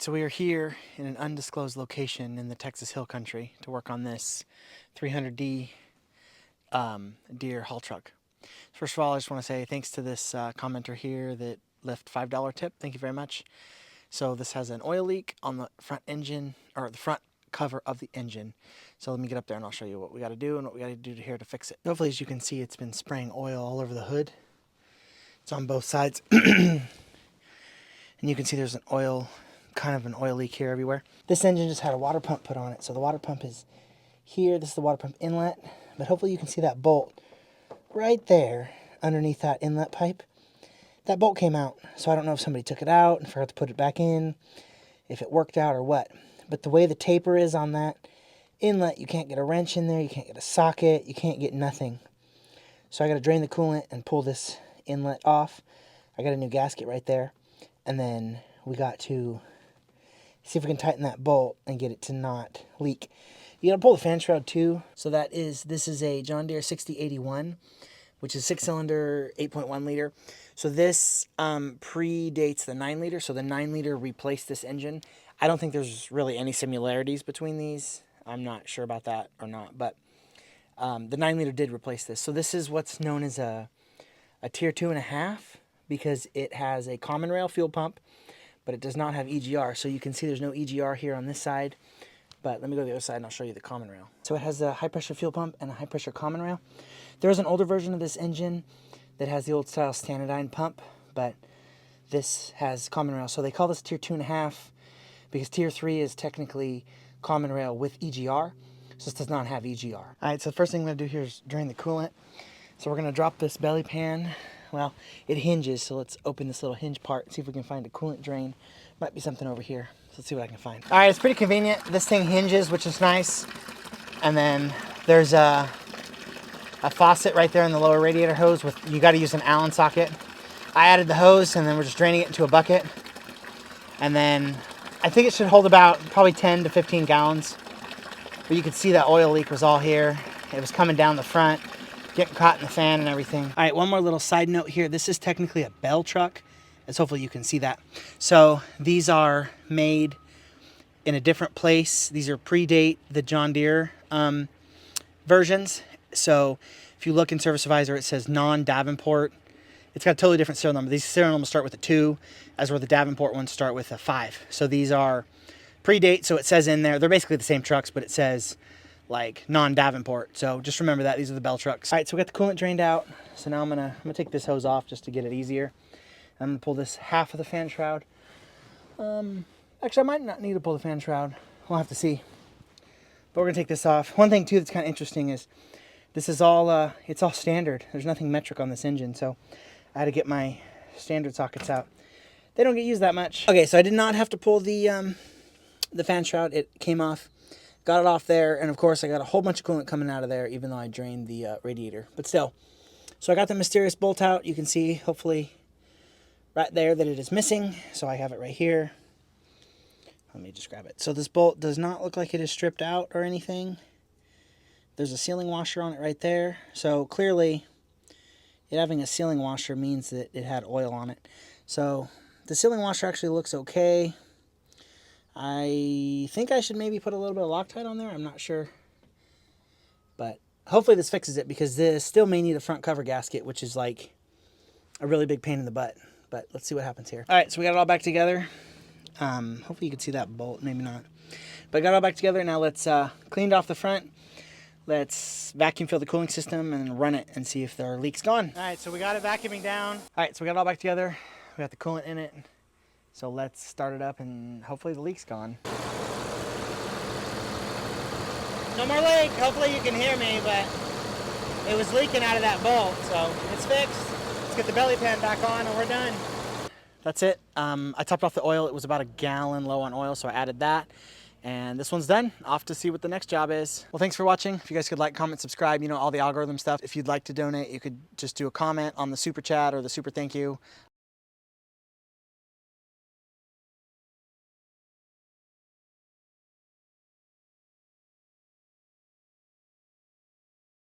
So we are here in an undisclosed location in the Texas Hill Country to work on this 300D Deere haul truck. First of all, I just want to say thanks to this commenter here that left $5 tip. Thank you very much. So this has an oil leak on the front engine, or the front cover of the engine. So let me get up there and I'll show you what we got to do and what we got to do here to fix it. Hopefully, as you can see, it's been spraying oil all over the hood. It's on both sides. And you can see there's an oil leak here everywhere. This engine just had a water pump put on it. So the water pump is here. This is the water pump inlet. But hopefully you can see that bolt right there underneath that inlet pipe. That bolt came out. So I don't know if somebody took it out and forgot to put it back in, if it worked out or what. But the way the taper is on that inlet, you can't get a wrench in there. You can't get a socket. You can't get nothing. So I got to drain the coolant and pull this inlet off. I got a new gasket right there. And then we got to see if we can tighten that bolt and get it to not leak. You gotta pull the fan shroud too. So this is a John Deere 6081, which is 6-cylinder, 8.1 liter. So this predates the 9 liter. So the 9 liter replaced this engine. I don't think there's really any similarities between these. I'm not sure about that or not, but the 9 liter did replace this. So this is what's known as a tier 2.5 because it has a common rail fuel pump, but it does not have EGR. So you can see there's no EGR here on this side, but let me go to the other side and I'll show you the common rail. So it has a high pressure fuel pump and a high pressure common rail. There is an older version of this engine that has the old style standardine pump, but this has common rail. So they call this tier 2.5 because tier 3 is technically common rail with EGR. So this does not have EGR. All right, so the first thing I'm gonna do here is drain the coolant. So we're gonna drop this belly pan. Well, it hinges, so let's open this little hinge part and see if we can find a coolant drain. Might be something over here. So let's see what I can find. All right, it's pretty convenient. This thing hinges, which is nice. And then there's a faucet right there in the lower radiator hose. You got to use an Allen socket. I added the hose, and then we're just draining it into a bucket. And then I think it should hold about probably 10 to 15 gallons. But you can see that oil leak was all here. It was coming down the front, getting caught in the fan and everything. All right, one more little side note here. This is technically a bell truck, as hopefully you can see that. So these are made in a different place. These are predate the John Deere versions. So if you look in Service Advisor, it says non-Davenport. It's got a totally different serial number. These serial numbers start with a 2, as where the Davenport ones start with a 5. So these are predate, so it says in there, they're basically the same trucks, but it says like non-Davenport. So just remember that these are the bell trucks. All right, so we got the coolant drained out. So now I'm gonna take this hose off just to get it easier. I'm gonna pull this half of the fan shroud. Actually, I might not need to pull the fan shroud. We'll have to see. But we're gonna take this off. One thing too that's kind of interesting is this is all it's all standard. There's nothing metric on this engine, so I had to get my standard sockets out. They don't get used that much. Okay, so I did not have to pull the fan shroud. It came off. Got it off there, and of course I got a whole bunch of coolant coming out of there, even though I drained the radiator. But still, so I got the mysterious bolt out. You can see, hopefully, right there that it is missing. So I have it right here. Let me just grab it. So this bolt does not look like it is stripped out or anything. There's a sealing washer on it right there. So clearly, it having a sealing washer means that it had oil on it. So the sealing washer actually looks okay. I think I should maybe put a little bit of Loctite on there. I'm not sure. But hopefully this fixes it, because this still may need a front cover gasket, which is like a really big pain in the butt. But let's see what happens here. All right, so we got it all back together. Hopefully you can see that bolt, maybe not. But got it all back together. Now let's clean it off the front. Let's vacuum fill the cooling system and run it and see if there are leaks gone. All right, so we got it vacuuming down. All right, so we got it all back together. We got the coolant in it. So let's start it up and hopefully the leak's gone. No more leak. Hopefully you can hear me, but it was leaking out of that bolt, so it's fixed. Let's get the belly pan back on and we're done. That's it. I topped off the oil. It was about a gallon low on oil, so I added that. And this one's done. Off to see what the next job is. Well, thanks for watching. If you guys could like, comment, subscribe, you know, all the algorithm stuff. If you'd like to donate, you could just do a comment on the super chat or the super thank you.